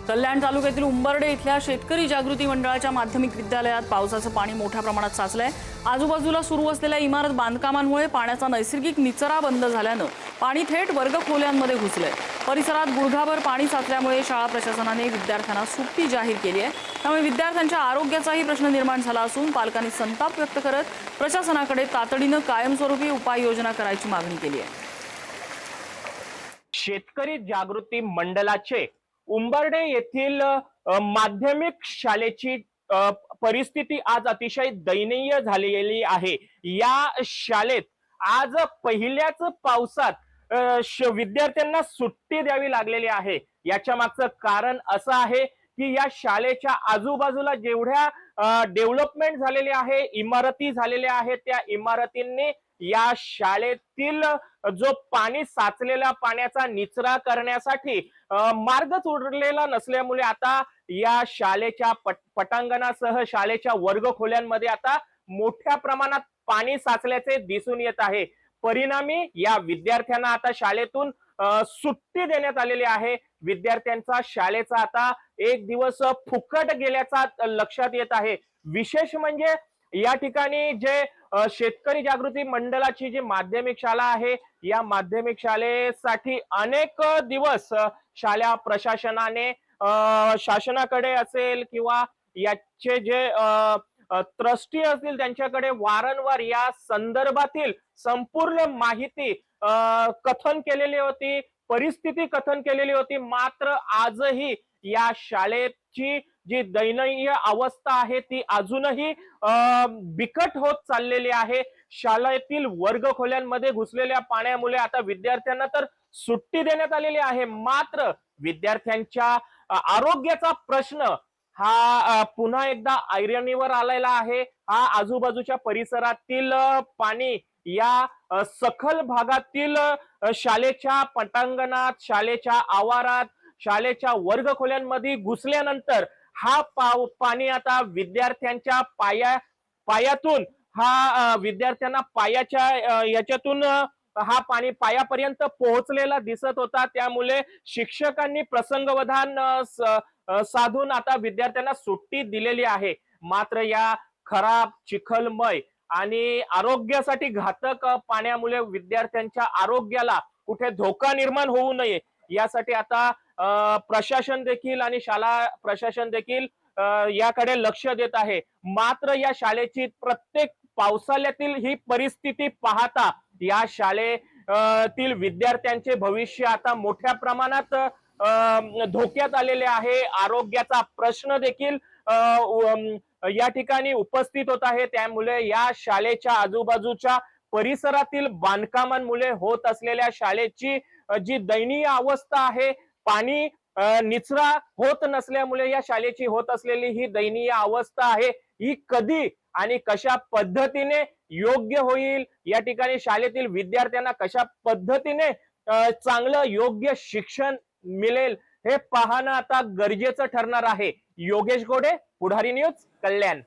कल्याण तालुक्यातील उंबर्डे इथल्या शेतकरी जागृती मंडळाच्या माध्यमिक विद्यालयात पावसाचं पाणी मोठ्या प्रमाणात साचलंय। आजूबाजूला सुरू असलेल्या इमारत बांधकामांमुळे पाण्याचा नैसर्गिक निचरा बंद झाल्यानं पाणी थेट वर्गखोल्यांमध्ये घुसलंय। परिसरात गुडघाभर पाणी साचल्यामुळे शाळा प्रशासनाने विद्यार्थ्यांना सुट्टी जाहीर केली आहे। त्यामुळे विद्यार्थ्यांच्या आरोग्याचाही प्रश्न निर्माण झाला असून पालकांनी संताप व्यक्त करत प्रशासनाकडे तातडीनं कायमस्वरूपी उपाययोजना करायची मागणी केली आहे। शेतकरी जागृती मंडळाचे उंबर्डे येथील माध्यमिक शाळेची परिस्थिती आज अतिशय दयनीय झालेली आहे। या शाळेत आज पहिल्याच पावसात विद्यार्थ्यांना सुट्टी द्यावी लागलेली आहे। याच्या मागचं कारण असं आहे की या शाळेच्या आजूबाजूला जेवढ्या डेव्हलपमेंट झालेले आहे, इमारती झालेल्या आहेत, त्या इमारतींनी या शाळेतील जो पाणी साचलेला पाण्याचा निचरा करण्यासाठी मार्गच उरलेला नसल्यामुळे आता या शाळेच्या पटांगणासह शाळेच्या वर्गखोल्यांमध्ये आता मोठ्या प्रमाणात पाणी साचल्याचे दिसून येत आहे। परिणामी या विद्यार्थ्यांना आता शाळेतून सुट्टी देण्यात आलेली आहे। विद्यार्थ्यांचा शाळेचा आता एक दिवस फुकट गेल्याचा लक्षात येत आहे। विशेष म्हणजे या ठिकाणी जे शेतकरी जागृती मंडळाची जी माध्यमिक शाळा आहे, या माध्यमिक शाळेसाठी अनेक दिवस शाळा प्रशासनाने शासनाकडे असेल किंवा याचे जे ट्रस्टी असतील त्यांच्याकडे वारंवार या संदर्भातील संपूर्ण माहिती कथन केलेली होती, परिस्थिती कथन केलेली होती। मात्र आजही या शाळेची जी दयनीय अवस्था आहे ती अजूनही बिकट होत चाललेली आहे। शाळेतील वर्गखोल्यांमध्ये घुसलेल्या पाण्यामुळे आता विद्यार्थ्यांना तर सुट्टी देण्यात आलेली आहे, मात्र विद्यार्थ्यांच्या आरोग्याचा प्रश्न हा पुन्हा एकदा ऐरणीवर आलेला आहे। हा आजूबाजूच्या परिसरातील पाणी या सखल भागातील शाळेच्या पटांगणात, शाळेच्या आवारात, शाळेच्या वर्गखोल्यांमध्ये घुसल्यानंतर हा पाणी आता विद्यार्थ्यांच्या पायातून विद्यार्थ्यांना पायाच्या याच्यातून हा पाणी पायापर्यंत पोहोचलेला दिसत होता। त्यामुळे शिक्षकांनी प्रसंगवधान साधून आता विद्यार्थ्यांना सुट्टी दिलेली आहे। मात्र या खराब, चिखलमय आणि आरोग्यासाठी घातक पाण्यामुळे विद्यार्थ्यांच्या आरोग्याला कुठे धोका निर्माण होऊ नये यासाठी आता प्रशासन देखील आणि शाळा प्रशासन देखील याकडे लक्ष देत आहे। मात्र या शाळेची प्रत्येक पावसाळ्यातील ही परिस्थिती पाहता या शाळेतील विद्यार्थ्यांचे भविष्य आता मोठ्या प्रमाणात धोक्यात आलेले आहे। आरोग्याचा प्रश्न देखील या ठिकाणी उपस्थित होत आहे। त्यामुळे या शाळेच्या आजूबाजूच्या परिसरातील बांधकामांमुळे होत असलेल्या शाळेची जी दयनीय अवस्था आहे, पाणी निचरा होत नसल्यामुळे या शाळेची होत असलेली ही दयनीय अवस्था आहे, ही कधी आणि कशा पद्धतीने योग्य होईल, या ठिकाणी शाळेतील विद्यार्थ्यांना कशा पद्धतीने चांगलं योग्य शिक्षण मिळेल हे पाहणं आता गरजेचं ठरणार आहे। योगेश गोडे, पुढारी न्यूज, कल्याण।